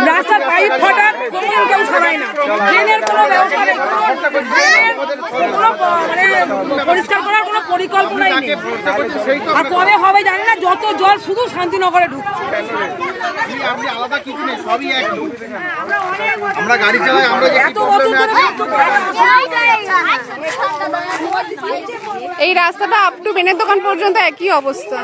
রাস্তার পাইপ ফাটা কেউ ছাড়ায় না, ড্রেনের কোনো ব্যবস্থা নেই, পরিষ্কার করার কোনো পরিকল্পনাই নেই। আর কবে হবে জানি না, যত জল শুধু শান্তিনগরে ঢুকছে। এই রাস্তাটা আপ টু বেনের দোকান পর্যন্ত একই অবস্থা।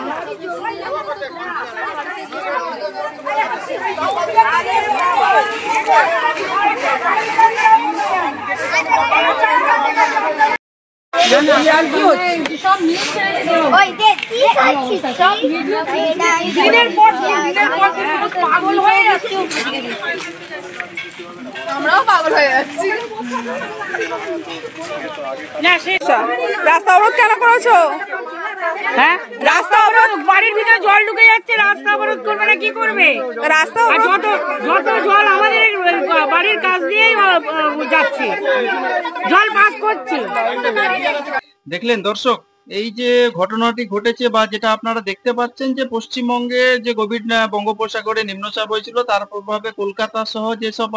পাগল হয়ে যাচ্ছে, আমরাও পাগল হয়ে যাচ্ছি। রাস্তা অবরোধ কেন করেছো? হ্যাঁ, রাস্তা অবরোধ, বাড়ির ভিতরে জল ঢুকে যাচ্ছে, রাস্তা অবরোধ করবে না কি করবে? রাস্তা যত জল আমাদের বাড়ির কাছ দিয়েই যাচ্ছে, জল পাস করছে। দেখলেন দর্শক, এই যে ঘটনাটি ঘটেছে বা যেটা আপনারা দেখতে পাচ্ছেন যে পশ্চিমবঙ্গে যে গভীর বঙ্গোপসাগরে নিম্নচাপ হয়েছিল, তার প্রভাবে কলকাতা সহ যেসব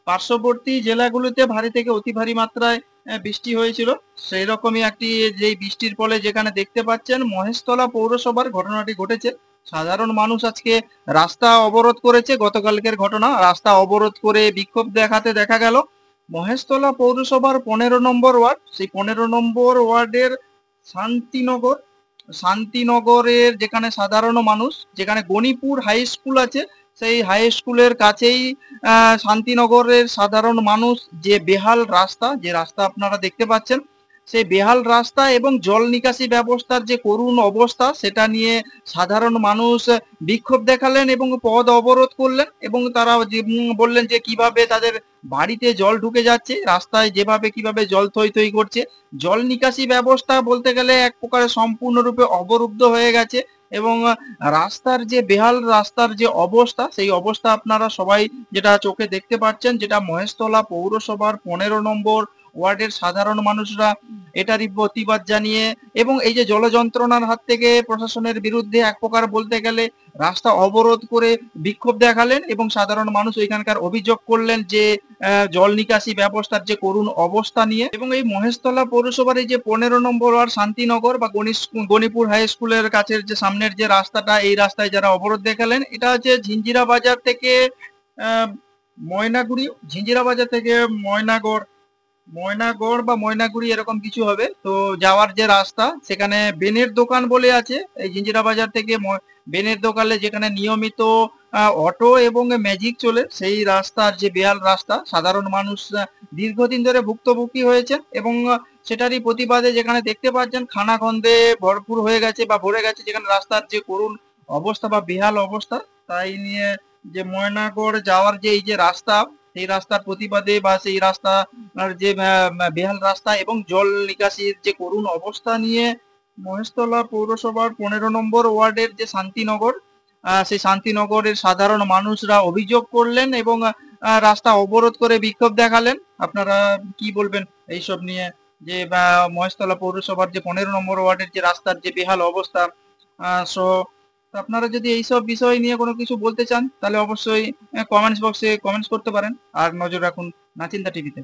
পার্শ্ববর্তী জেলাগুলিতে ভারী থেকে অতি ভারী মাত্রায় বৃষ্টি হয়েছিল, সেই রকমই একটি যে বৃষ্টির ফলে যেখানে দেখতে পাচ্ছেন মহেশতলা পৌরসভার ঘটনাটি ঘটেছে। সাধারণ মানুষ আজকে রাস্তা অবরোধ করেছে। গতকালকের ঘটনা, রাস্তা অবরোধ করে বিক্ষোভ দেখাতে দেখা গেল মহেশতলা পৌরসভার 15 নম্বর ওয়ার্ড। সেই 15 নম্বর ওয়ার্ডের শান্তিনগরের যেখানে সাধারণ মানুষ, যেখানে গণিপুর হাই স্কুল আছে, সেই হাই স্কুলের কাছেই শান্তিনগরের সাধারণ মানুষ যে বেহাল রাস্তা, যে রাস্তা আপনারা দেখতে পাচ্ছেন, সেই বেহাল রাস্তা এবং জল নিকাশি ব্যবস্থার যে করুণ অবস্থা, সেটা নিয়ে সাধারণ মানুষ বিক্ষোভ দেখালেন এবং পথ অবরোধ করলেন এবং তারা বললেন যে কিভাবে তাদের বাড়িতে জল ঢুকে যাচ্ছে, রাস্তায় যেভাবে কিভাবে জল থই থই করছে। জল নিকাশি ব্যবস্থা বলতে গেলে এক প্রকারে সম্পূর্ণরূপে অবরুদ্ধ হয়ে গেছে এবং রাস্তার যে বেহাল রাস্তার যে অবস্থা, সেই অবস্থা আপনারা সবাই যেটা চোখে দেখতে পাচ্ছেন, যেটা মহেশতলা পৌরসভার 15 নম্বর ওয়ার্ডের সাধারণ মানুষরা এটারই প্রতিবাদ জানিয়ে এবং এই যে জল যন্ত্রণার হাত থেকে প্রশাসনের বিরুদ্ধে এক প্রকার বলতে গেলে রাস্তা অবরোধ করে বিক্ষোভ দেখালেন এবং সাধারণ মানুষ ওইখানকার অভিযোগ করলেন যে জল নিকাশি ব্যবস্থার যে করুণ অবস্থা নিয়ে। এবং এই মহেশতলা পৌরসভার এই যে 15 নম্বর ওয়ার্ড শান্তিনগর বা গণিপুর হাই স্কুলের কাছের যে সামনের যে রাস্তাটা, এই রাস্তায় যারা অবরোধ দেখালেন, এটা হচ্ছে ঝিঞ্জিরা বাজার থেকে ময়নাগুড়ি, ঝিঞ্জিরা বাজার থেকে ময়নাগড় বা ময়নাগুড়ি এরকম কিছু হবে। তো যাওয়ার যে রাস্তা, সেখানে বেনের দোকান বলে আছে, এই জিঞ্জিরা বাজার থেকে বেনের দোকানে যেখানে নিয়মিত অটো এবং ম্যাজিক চলে, সেই রাস্তার যে বেহাল রাস্তা, সাধারণ মানুষ দীর্ঘদিন ধরে ভুক্তভোগী হয়েছে এবং সেটারই প্রতিবাদে যেখানে দেখতে পাচ্ছেন খানাখন্দে ভরপুর হয়ে গেছে বা ভরে গেছে, যেখানে রাস্তার যে করুণ অবস্থা বা বেহাল অবস্থা, তাই নিয়ে যে ময়নাগড় যাওয়ার যে এই যে রাস্তা, সেই রাস্তার প্রতিবাদে বা সেই রাস্তা যে বেহাল রাস্তা এবং জল নিকাশির যে করুণ অবস্থা নিয়ে মহেশতলা পৌরসভার 15 নম্বর ওয়ার্ডের যে শান্তিনগর, সেই শান্তিনগরের সাধারণ মানুষরা অভিযোগ করলেন এবং রাস্তা অবরোধ করে বিক্ষোভ দেখালেন। আপনারা কি বলবেন এইসব নিয়ে, যে মহেশতলা পৌরসভার যে 15 নম্বর ওয়ার্ডের যে রাস্তার যে বেহাল অবস্থা? আপনারা যদি এইসব বিষয় নিয়ে কোনো কিছু বলতে চান, তাহলে অবশ্যই কমেন্টস বক্সে কমেন্টস করতে পারেন। আর নজর রাখুন নাচিন্দা টিভিতে।